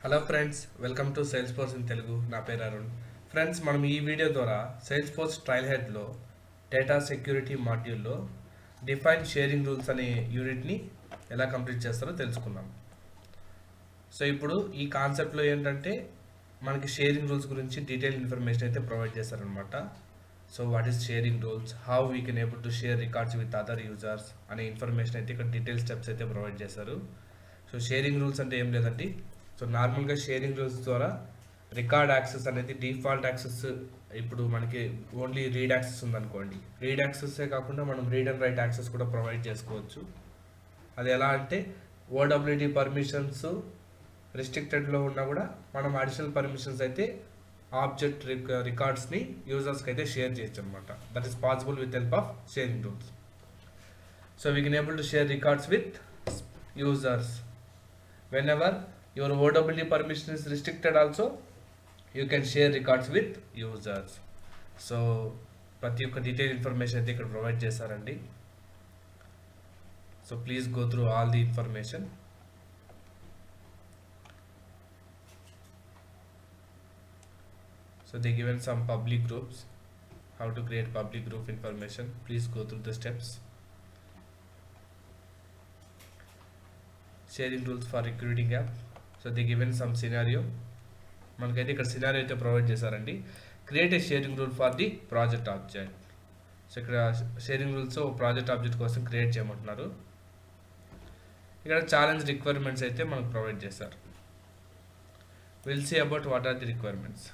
Hello friends, welcome to Salesforce in Telugu. నా పేరు Arun. Friends, మనం ఈ వీడియో ద్వారా సేల్స్ ఫోర్స్ ట్రయల్ హెడ్లో డేటా సెక్యూరిటీ మాడ్యూల్లో డిఫైన్ షేరింగ్ రూల్స్ అనే యూనిట్ని ఎలా కంప్లీట్ చేస్తారో తెలుసుకుందాం. సో ఇప్పుడు ఈ కాన్సెప్ట్లో ఏంటంటే మనకి షేరింగ్ రూల్స్ గురించి డీటెయిల్ ఇన్ఫర్మేషన్ అయితే ప్రొవైడ్ చేస్తారనమాట. So what is sharing rules, how we can able to share records with other users అనే ఇన్ఫర్మేషన్ అయితే ఇక్కడ డీటెయిల్ స్టెప్స్ అయితే ప్రొవైడ్ చేశారు. సో షేరింగ్ రూల్స్ అంటే ఏం లేదండి. సో నార్మల్గా షేరింగ్ రూల్స్ ద్వారా రికార్డ్ యాక్సెస్ అనేది డిఫాల్ట్ యాక్సెస్ ఇప్పుడు మనకి ఓన్లీ రీడ్ యాక్సెస్ ఉందనుకోండి, రీడ్ యాక్సెస్సే కాకుండా మనం రీడ్ అండ్ రైట్ యాక్సెస్ కూడా ప్రొవైడ్ చేసుకోవచ్చు. అది ఎలా అంటే ఓడబ్ల్యూడి పర్మిషన్స్ రిస్ట్రిక్టెడ్లో ఉన్నా కూడా మనం అడిషనల్ పర్మిషన్స్ అయితే ఆబ్జెక్ట్ రికార్డ్స్ని యూజర్స్కి అయితే షేర్ చేయొచ్చు అనమాట. That is possible with help of sharing rules. So we can able to share records with users whenever your OWD permission is restricted. Also you can share records with users. So ప్రతి ఒక్క detail information అయితే ఇక్కడ provide చేశారండి. So please go through all the information. So they given some public groups, how to create public group information. Please go through the steps. Sharing rules for recruiting app. So the given some scenario. మనకైతే ఇక్కడ scenario అయితే provide చేశారండి. Create a sharing rule for the project object. So ఇక్కడ sharing rules project object కోసం create చేయమంటున్నారు. ఇక్కడ challenge requirements అయితే మనకు ప్రొవైడ్ చేశారు. Will see about what are the requirements.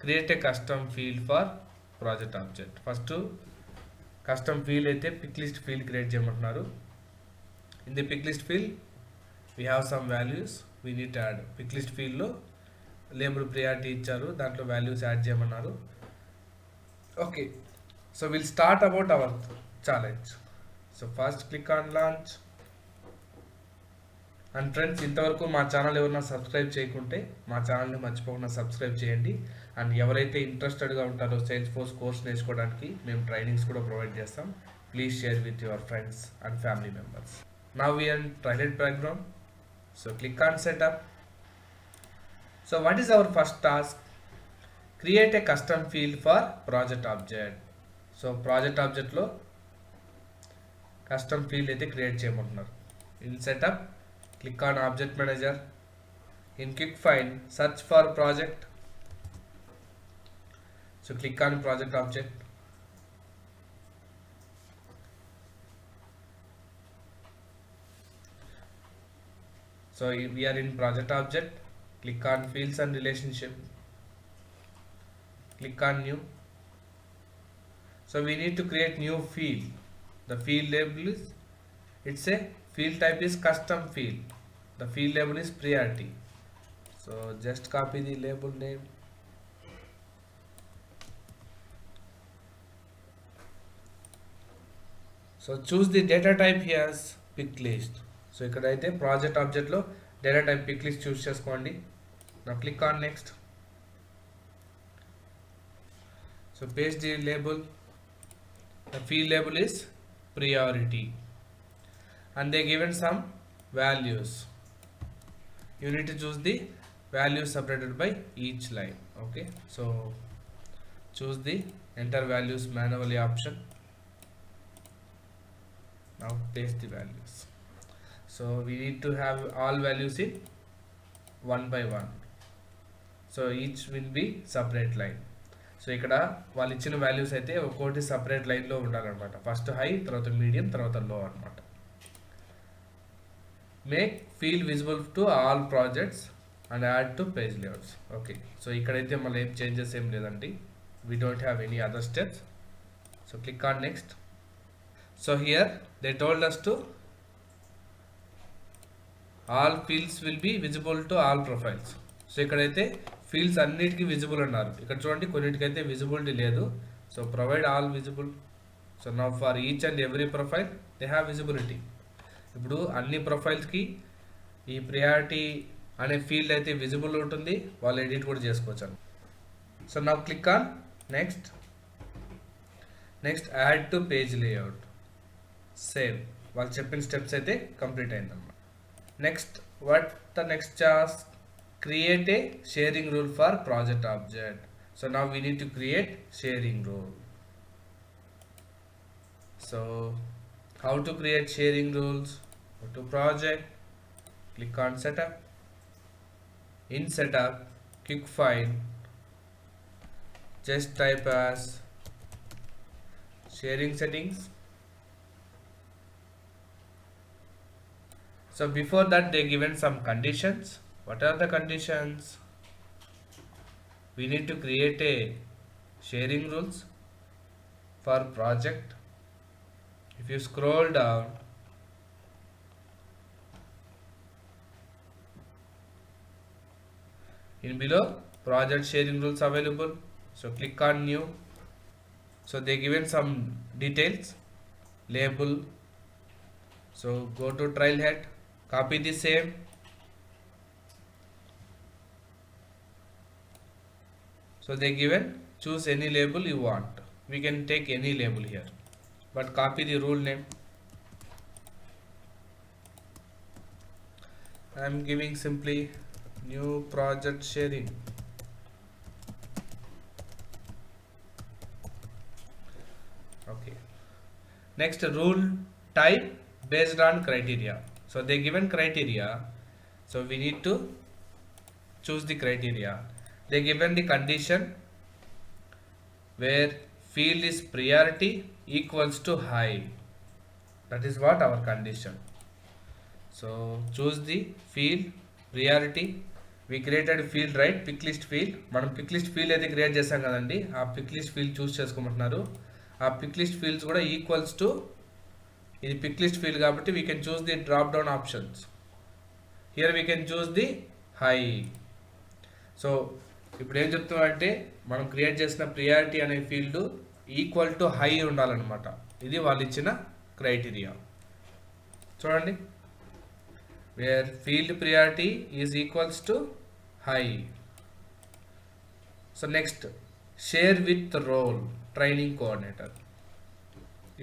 Create a custom field for project object. First custom field అయితే pick list field create చేయమంటున్నారు. In the pick list field we have some values we need to add. Pick list ఫీల్డ్లో label priority ఇచ్చారు, దాంట్లో values add చేయమన్నారు. Okay, so will start about our challenge. So first click on launch. And friends, ఇంతవరకు మా channel ఎవరైనా subscribe చేయకుంటే మా ఛానల్ని మర్చిపోకుండా సబ్స్క్రైబ్ చేయండి. అండ్ ఎవరైతే ఇంట్రెస్టెడ్గా ఉంటారో సేల్స్ ఫోర్స్ కోర్స్ నేర్చుకోవడానికి మేము ట్రైనింగ్స్ కూడా ప్రొవైడ్ చేస్తాం. Please share with your friends and family members. Now we are in trial background. So click on setup. So what is our first task? Create a custom field for project object. So project object లో custom field అయితే create చేయమంటున్నారు. In setup, click on object manager. In quick find, search for project. So click on project object. So we are in project object. Click on fields and relationship. Click on new. So we need to create new field. The field label is, it's a field type is custom field. The field label is priority. So just copy the label name. So choose the data type here as pick list. So ఇక్కడైతే project ఆబ్జెక్ట్లో data type pick list choose చేసుకోండి. నా click on next. So paste the label. The field label is priority and they given some values. You need to choose the values separated by each line. Okay, so choose the enter values manually option. Now paste the values. So we need to have all values in one by one. So each will be separate line. So ఇక్కడ వాళ్ళు ఇచ్చిన values అయితే ఒక్కోటి separate లైన్లో ఉండాలన్నమాట. First high, తర్వాత medium, తర్వాత లో అనమాట. Make field visible to all projects and add to page layouts. Okay, so ఇక్కడైతే మళ్ళీ ఏం చేంజెస్ ఏం లేదండి. We don't have any other steps. So click on next. So here they told us to all fields will be visible to all profiles. So ఇక్కడైతే fields అన్నిటికీ visible అన్నారు. ఇక్కడ చూడండి, కొన్నిటికైతే విజిబిలిటీ లేదు. So provide all visible. So now for each and every profile they have visibility. ఇప్పుడు అన్ని ప్రొఫైల్స్కి ఈ ప్రియారిటీ అనే ఫీల్డ్ అయితే విజిబుల్ ఉంటుంది, వాళ్ళు ఎడిట్ కూడా చేసుకోవచ్చు. So now click on next. Next add to page layout. Save. వాళ్ళు చెప్పిన స్టెప్స్ అయితే కంప్లీట్ అయిందన్నమాట. Next, what the next task? create a sharing rule for project object. So now we need to create sharing rule. So how to create sharing rules? Go to project, click on setup. In setup, quick find, just type as sharing settings. So before that they given some conditions. What are the conditions? We need to create a sharing rules for project. If you scroll down, in below project sharing rules available. So click on new. So they given some details, label. So go to Trailhead, copy the same. So they given choose any label you want. We can take any label here, but copy the rule name. I am giving simply new project sharing. Okay. Next, rule type based on criteria. So they given criteria, so we need to choose the criteria. They given the condition where field is priority equals to high. That is what our condition. So choose the field priority. We created field, right? Pick list field. మనం pick list field అయితే create చేసాం కదండి, ఆ pick list field చూస్ చేసుకోమంటున్నారు. ఆ pick list fields కూడా equals to, ఇది pick list field కాబట్టి we can choose the drop down options. Here we can choose the high. So ఇప్పుడు ఏం చెప్తున్నామంటే మనం క్రియేట్ చేసిన ప్రియారిటీ అనే ఫీల్డ్ ఈక్వల్ టు హై ఉండాలన్నమాట. ఇది వాళ్ళు ఇచ్చిన క్రైటీరియా. చూడండి, where field priority is equals to high. So next, share with role training coordinator.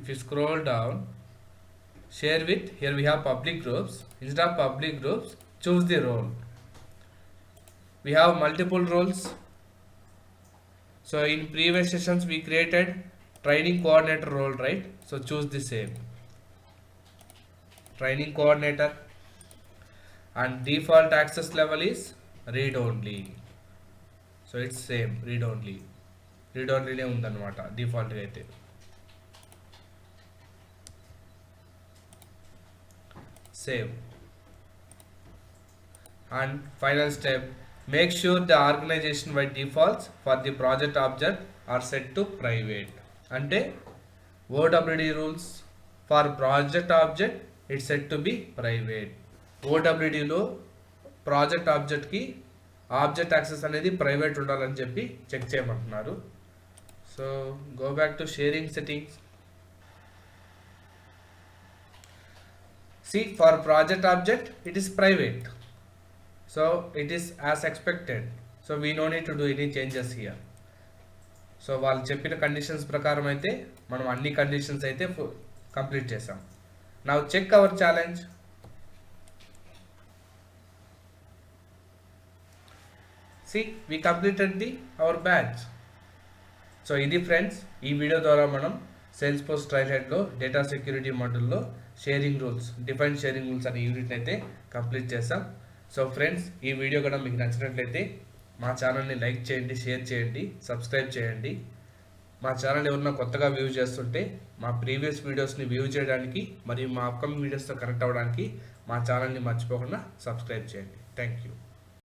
If you scroll down, share with, here we have public groups. Instead of public groups, choose the role. We have multiple roles. So in previous sessions we created training coordinator role, right? So choose the same training coordinator, and default access level is read only. So it's same, read only ne undannamata default ga aithe. Save. And final step, make sure the organization by defaults for the project object are set to private. Ante OWD rules for project object it's set to be private. OWD లో project object కి object access అనేది private ఉండాలని చెప్పి check చేయమంటున్నారు. So go back to sharing settings. See, for project object it is private, so it is as expected, so we no need to do any changes here. So వాళ్ళు చెప్పిన conditions ప్రకారం అయితే మనం అన్ని conditions అయితే complete చేసాం. Now check our challenge. See, we completed our batch. So ఇది friends, ఈ వీడియో ద్వారా మనం సేల్స్ఫోర్స్ ట్రైల్హెడ్లో డేటా సెక్యూరిటీ మాడ్యూల్లో sharing rules, define sharing rules అనే యూనిట్ని అయితే కంప్లీట్ చేసాం. సో ఫ్రెండ్స్, ఈ వీడియో కూడా మీకు నచ్చినట్లయితే మా ఛానల్ని లైక్ చేయండి, షేర్ చేయండి, సబ్స్క్రైబ్ చేయండి. మా ఛానల్ ఎవరన్నా కొత్తగా వ్యూ చేస్తుంటే మా ప్రీవియస్ వీడియోస్ని వ్యూ చేయడానికి మరియు మా అప్కమింగ్ వీడియోస్తో కనెక్ట్ అవ్వడానికి మా ఛానల్ని మర్చిపోకుండా సబ్స్క్రైబ్ చేయండి. Thank you.